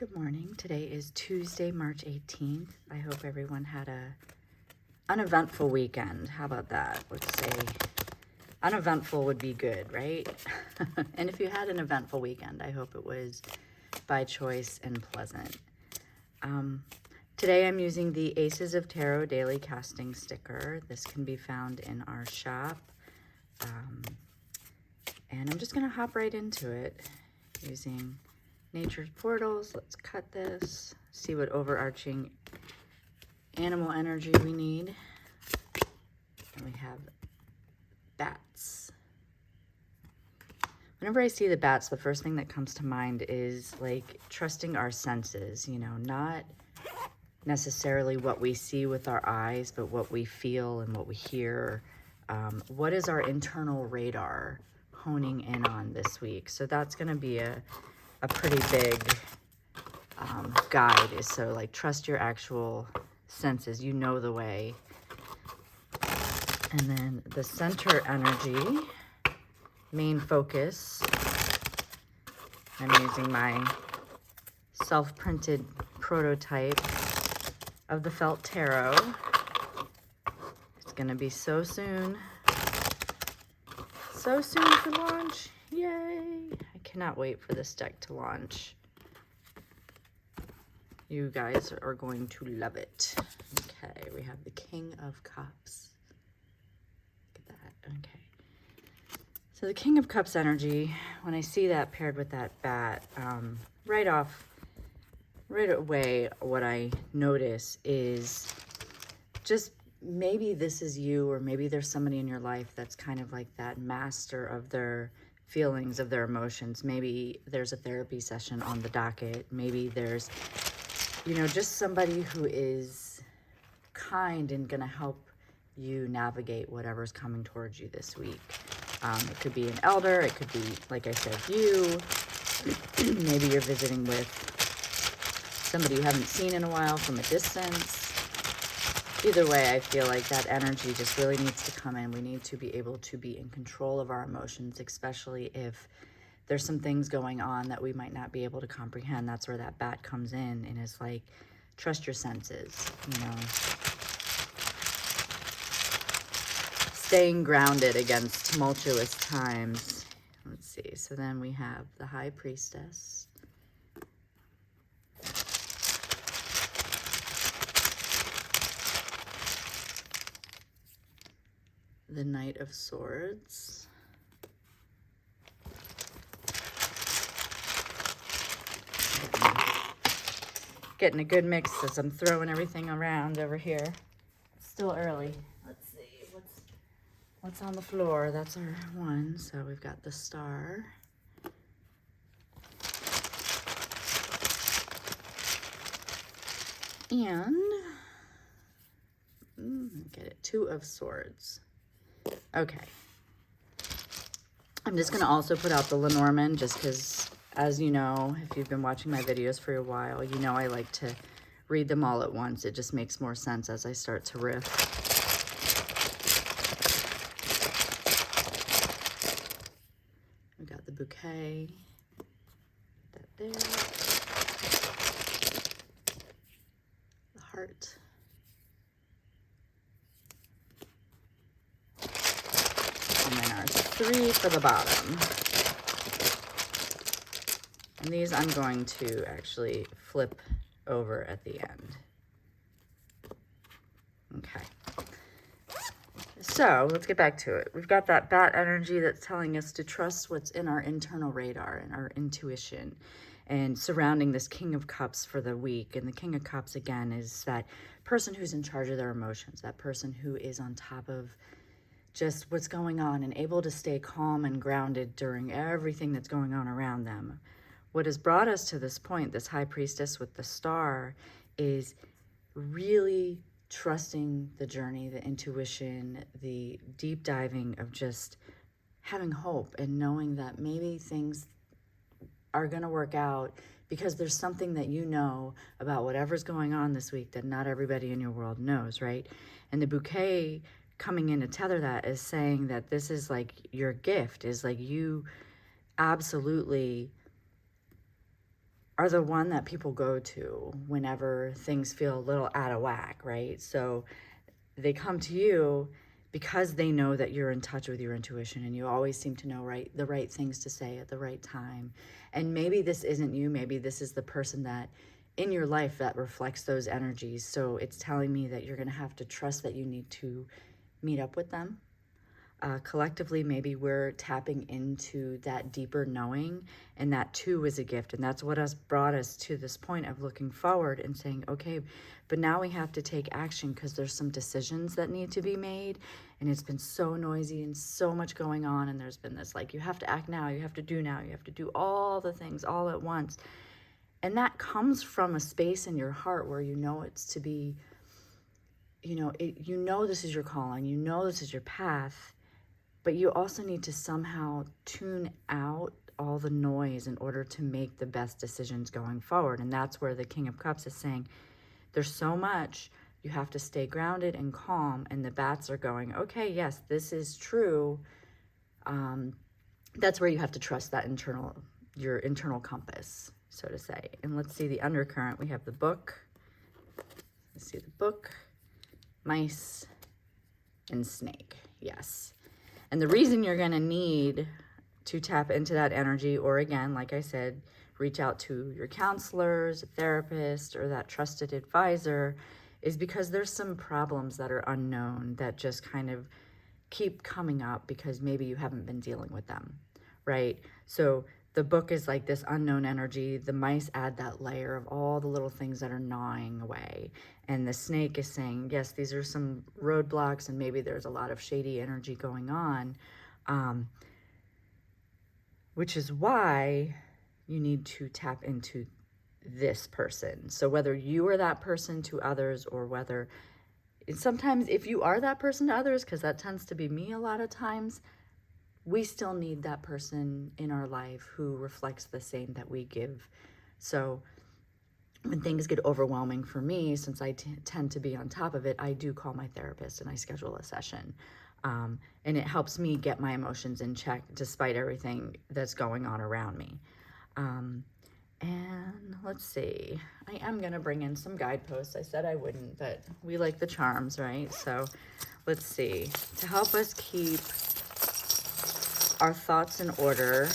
Good morning. Today is Tuesday, March 18th. I hope everyone had a uneventful weekend. How about that? Let's say uneventful would be good, right? And if you had an eventful weekend, I hope it was by choice and pleasant. Today I'm using the Aces of Tarot Daily Casting Sticker. This can be found in our shop. And I'm just going to hop right into it using Nature's Portals. Let's cut this, see what overarching animal energy we need. And we have bats. Whenever I see the bats, the first thing that comes to mind is like trusting our senses, you know, not necessarily what we see with our eyes, but what we feel and what we hear. What is our internal radar honing in on this week? So that's going to be a pretty big guide. Is so like trust your actual senses, you know the way. And then the center energy, main focus. I'm using my self-printed prototype of the felt tarot. It's gonna be so soon for launch. Yay! I cannot wait for this deck to launch. You guys are going to love it. Okay, we have the King of Cups. Look at that. Okay. So the King of Cups energy, when I see that paired with that bat, right away, what I notice is just maybe this is you, or maybe there's somebody in your life that's kind of like that master of their feelings, of their emotions. Maybe there's a therapy session on the docket. Maybe there's, you know, just somebody who is kind and gonna help you navigate whatever's coming towards you this week. It could be an elder, it could be, like I said, you. Maybe you're visiting with somebody you haven't seen in a while from a distance. Either way, I feel like that energy just really needs to come in. We need to be able to be in control of our emotions, especially if there's some things going on that we might not be able to comprehend. That's where that bat comes in and is like, trust your senses, you know. Staying grounded against tumultuous times. Let's see. So then we have the High Priestess. The Knight of Swords. Getting a good mix as I'm throwing everything around over here. It's still early. Let's see what's on the floor. That's our one. So we've got the Star. And get it, Two of Swords. Okay. I'm just going to also put out the Lenormand just because, as you know, if you've been watching my videos for a while, you know I like to read them all at once. It just makes more sense as I start to riff. We got the bouquet. Put that there. The heart. And then our 3 for the bottom. And these I'm going to actually flip over at the end. Okay. So let's get back to it. We've got that bat energy that's telling us to trust what's in our internal radar and our intuition, and surrounding this King of Cups for the week. And the King of Cups, again, is that person who's in charge of their emotions, that person who is on top of just what's going on and able to stay calm and grounded during everything that's going on around them. What has brought us to this point, this High Priestess with the Star, is really trusting the journey, the intuition, the deep diving of just having hope and knowing that maybe things are going to work out because there's something that you know about whatever's going on this week that not everybody in your world knows, right? And the bouquet coming in to tether that is saying that this is like your gift, is like you absolutely are the one that people go to whenever things feel a little out of whack, right? So they come to you because they know that you're in touch with your intuition and you always seem to know the right things to say at the right time. And maybe this isn't you, maybe this is the person that in your life that reflects those energies. So it's telling me that you're going to have to trust that you need to meet up with them. Collectively, maybe we're tapping into that deeper knowing, and that too is a gift. And that's what has brought us to this point of looking forward and saying, okay, but now we have to take action because there's some decisions that need to be made. And it's been so noisy and so much going on. And there's been this, like, you have to act now, you have to do now, you have to do all the things all at once. And that comes from a space in your heart where you know it's to be, you know this is your calling, you know this is your path. But you also need to somehow tune out all the noise in order to make the best decisions going forward. And that's where the King of Cups is saying, there's so much, you have to stay grounded and calm. And the bats are going, okay, yes, this is true. That's where you have to trust that your internal compass, so to say. And let's see the undercurrent. We have the book. Let's see the book, mice, and snake. Yes. And the reason you're going to need to tap into that energy, or again, like I said, reach out to your counselors, a therapist, or that trusted advisor, is because there's some problems that are unknown that just kind of keep coming up because maybe you haven't been dealing with them, right? So the book is like this unknown energy. The mice add that layer of all the little things that are gnawing away. And the snake is saying, yes, these are some roadblocks and maybe there's a lot of shady energy going on, which is why you need to tap into this person. So whether you are that person to others, or whether sometimes if you are that person to others, because that tends to be me a lot of times, we still need that person in our life who reflects the same that we give. So when things get overwhelming for me, since I tend to be on top of it, I do call my therapist and I schedule a session. And it helps me get my emotions in check despite everything that's going on around me. And let's see, I am going to bring in some guideposts. I said I wouldn't, but we like the charms, right? So let's see, to help us keep our thoughts in order,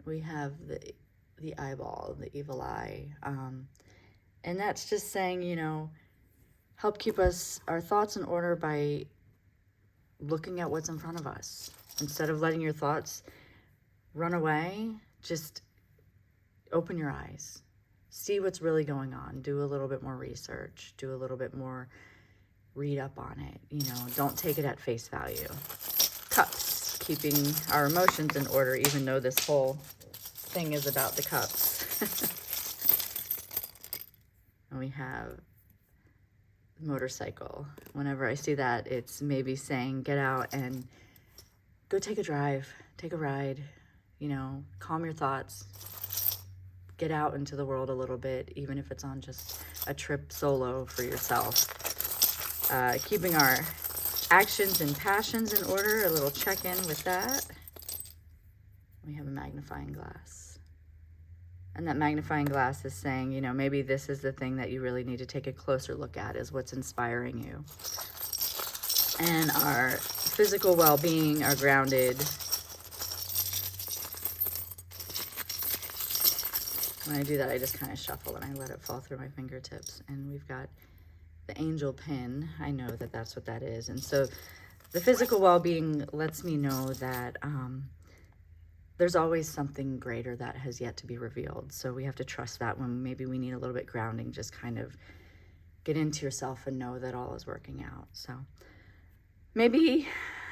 we have the eyeball, the evil eye. And that's just saying, help keep our thoughts in order by looking at what's in front of us. Instead of letting your thoughts run away, just open your eyes. See what's really going on. Do a little bit more research. Do a little bit more read up on it. Don't take it at face value. Cups, keeping our emotions in order, even though this whole thing is about the cups. And we have motorcycle. Whenever I see that, it's maybe saying get out and go take a drive, take a ride, calm your thoughts, get out into the world a little bit, even if it's on just a trip solo for yourself. Keeping our actions and passions in order, a little check-in with that. We have a magnifying glass. And that magnifying glass is saying, maybe this is the thing that you really need to take a closer look at, is what's inspiring you. And our physical well-being, our grounded. When I do that, I just kind of shuffle and I let it fall through my fingertips. And we've got the angel pin. I know that that's what that is. And so the physical well-being lets me know that there's always something greater that has yet to be revealed. So we have to trust that when maybe we need a little bit grounding, just kind of get into yourself and know that all is working out. So maybe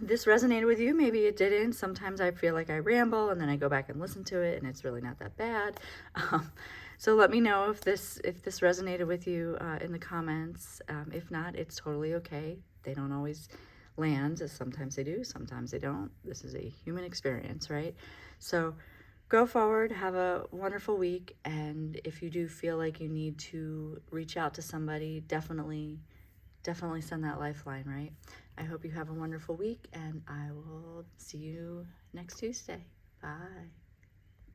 this resonated with you, maybe it didn't. Sometimes I feel like I ramble and then I go back and listen to it and it's really not that bad. So let me know if this resonated with you in the comments. If not, it's totally okay. They don't always land. Sometimes they do, sometimes they don't. This is a human experience, right? So go forward, have a wonderful week. And if you do feel like you need to reach out to somebody, definitely send that lifeline, right? I hope you have a wonderful week and I will see you next Tuesday. Bye.